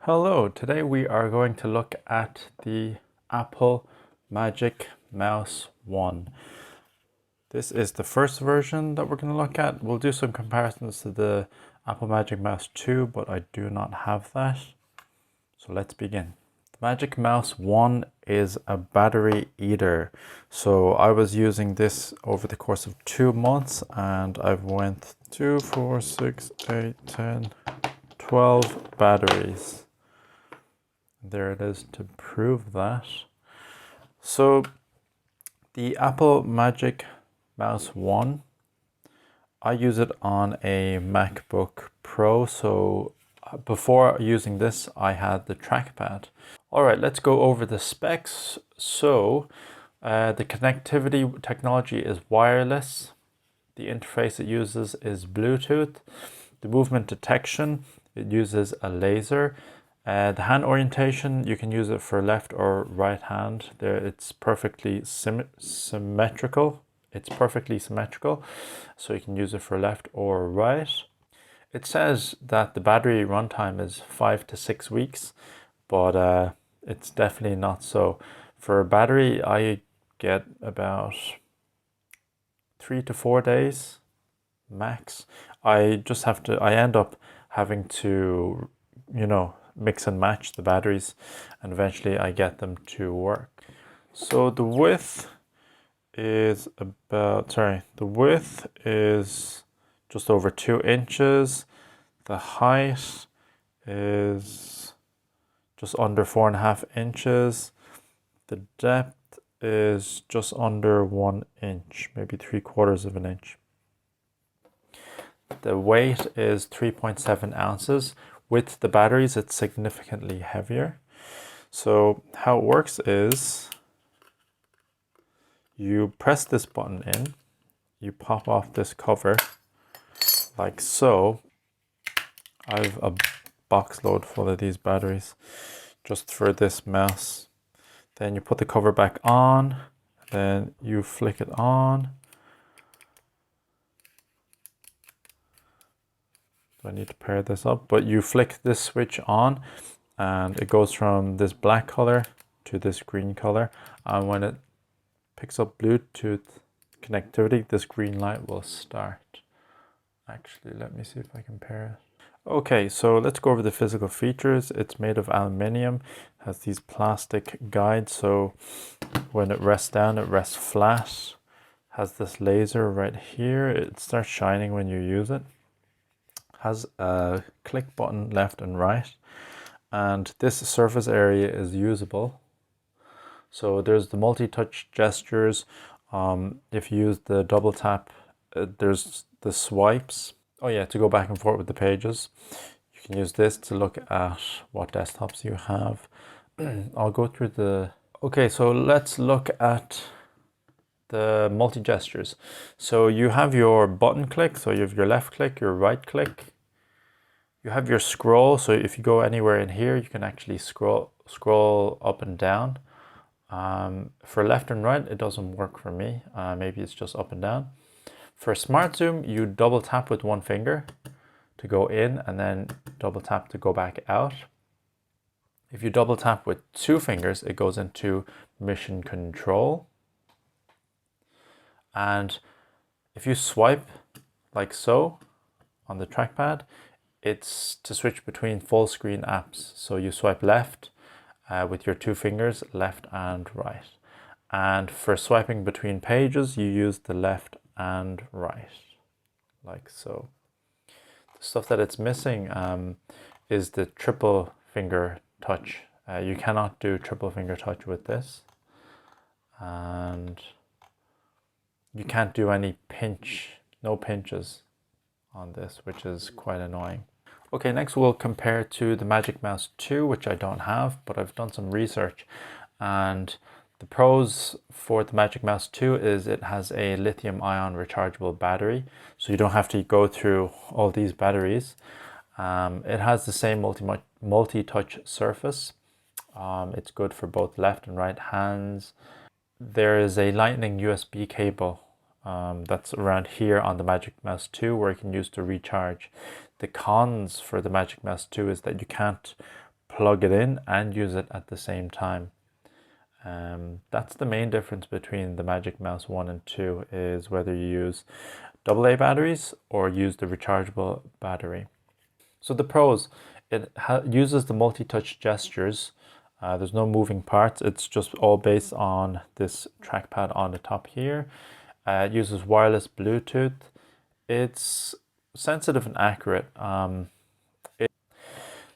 Hello, today we are going to look at the Apple Magic Mouse 1. This is the first version that we're going to look at. We'll do some comparisons to the Apple Magic Mouse 2, but I do not have that. So let's begin. The Magic Mouse 1 is a battery eater. So I was using this over the course of 2 months and I've went 2, 4, 6, 8, 10, 12 batteries. There it is to prove that. So the Apple Magic Mouse 1, I use it on a MacBook Pro. So before using this, I had the trackpad. All right, let's go over the specs. So the connectivity technology is wireless. The interface it uses is Bluetooth. The movement detection, it uses a laser. The hand orientation, you can use it for left or right hand. There, it's perfectly symmetrical. It's perfectly symmetrical, so you can use it for left or right. It says that the battery runtime is 5 to 6 weeks, but it's definitely not so. For a battery, I get about 3 to 4 days max. I end up having to, mix and match the batteries, and eventually I get them to work. So the width is just over 2 inches. The height is just under 4.5 inches. The depth is just under 1 inch, maybe 3/4 of an inch. The weight is 3.7 ounces. With the batteries, it's significantly heavier. So how it works is you press this button in, you pop off this cover like so. I have a box load full of these batteries just for this mouse. Then you put the cover back on, then you flick it on. I need to pair this up, but you flick this switch on and it goes from this black color to this green color, and when it picks up Bluetooth connectivity, this green light will start. Actually, let me see if I can pair it. Okay, so let's go over the physical features. It's made of aluminium, has these plastic guides, so when it rests down, it rests flat. Has this laser right here. It starts shining when you use it. Has a click button left and right, and this surface area is usable. So there's the multi-touch gestures. If you use the double tap, there's the swipes. Oh yeah, to go back and forth with the pages. You can use this to look at what desktops you have. I'll go through the... Okay, so let's look at the multi-gestures. So you have your button click, so you have your left click, your right click. You have your scroll, so if you go anywhere in here, you can actually scroll up and down. For left and right, it doesn't work for me. Maybe it's just up and down. For Smart Zoom, you double tap with one finger to go in and then double tap to go back out. If you double tap with 2 fingers, it goes into mission control. And if you swipe like so on the trackpad, it's to switch between full screen apps. So you swipe left with your 2 fingers, left and right. And for swiping between pages, you use the left and right, like so. The stuff that it's missing is the triple finger touch. You cannot do triple finger touch with this. And you can't do any no pinches on this, which is quite annoying. Okay, next we'll compare to the Magic Mouse 2, which I don't have, but I've done some research. And the pros for the Magic Mouse 2 is it has a lithium-ion rechargeable battery, so you don't have to go through all these batteries. It has the same multi-touch surface. It's good for both left and right hands. There is a Lightning USB cable that's around here on the Magic Mouse 2 where you can use to recharge. The cons for the Magic Mouse 2 is that you can't plug it in and use it at the same time. That's the main difference between the Magic Mouse 1 and 2, is whether you use AA batteries or use the rechargeable battery. So the pros, it uses the multi-touch gestures. There's no moving parts. It's just all based on this trackpad on the top here. It uses wireless Bluetooth. It's sensitive and accurate.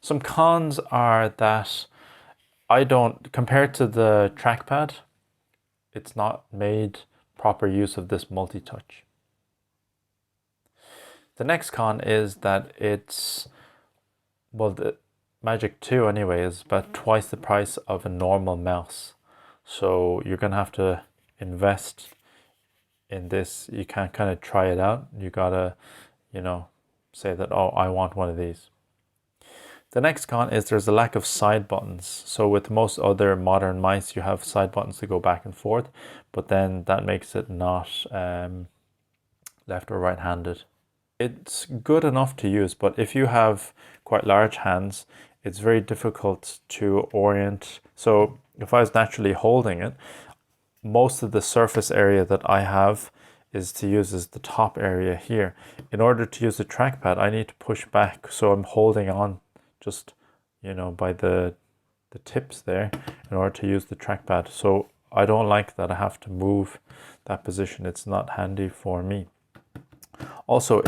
Some cons are that compared to the trackpad, it's not made proper use of this multi-touch. The next con is that the Magic 2 anyway is about twice the price of a normal mouse. So you're gonna have to invest in this. You can't kind of try it out. You gotta, say that, oh, I want one of these. The next con is there's a lack of side buttons. So with most other modern mice, you have side buttons to go back and forth, but then that makes it not left or right-handed. It's good enough to use, but if you have quite large hands, it's very difficult to orient. So if I was naturally holding it, most of the surface area that I have is to use as the top area here. In order to use the trackpad, I need to push back, so I'm holding on just, by the tips there in order to use the trackpad. So I don't like that I have to move that position. It's not handy for me. Also,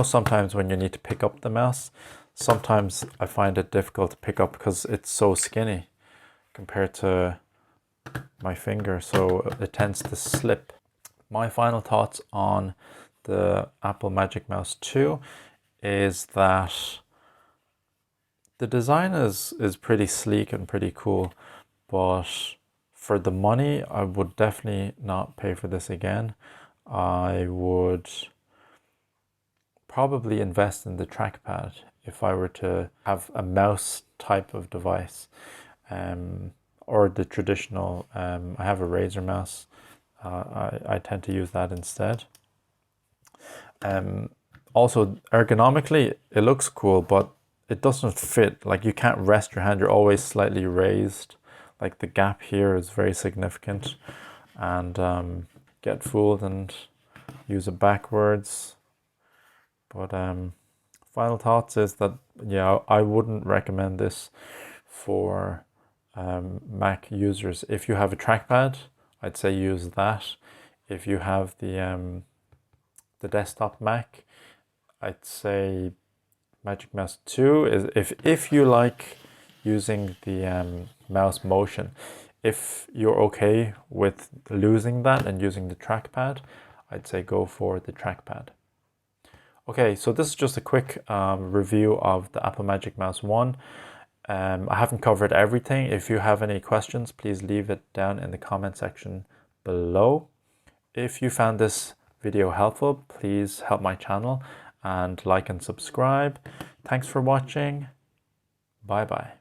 sometimes when you need to pick up the mouse, sometimes I find it difficult to pick up because it's so skinny compared to my finger, so it tends to slip. My final thoughts on the Apple Magic Mouse 2 is that the design is pretty sleek and pretty cool, but for the money, I would definitely not pay for this again. I would probably invest in the trackpad if I were to have a mouse type of device, or the traditional. I have a Razer mouse. I tend to use that instead. Also, ergonomically, it looks cool, but it doesn't fit. Like, you can't rest your hand. You're always slightly raised. Like, the gap here is very significant, and get fooled and use it backwards. But final thoughts is that, yeah, I wouldn't recommend this for Mac users. If you have a trackpad, I'd say use that. If you have the desktop Mac, I'd say Magic Mouse 2 is if you like using the mouse motion. If you're okay with losing that and using the trackpad, I'd say go for the trackpad. Okay, so this is just a quick review of the Apple Magic Mouse 1. I haven't covered everything. If you have any questions, please leave it down in the comment section below. If you found this video helpful, please help my channel and like and subscribe. Thanks for watching. Bye bye.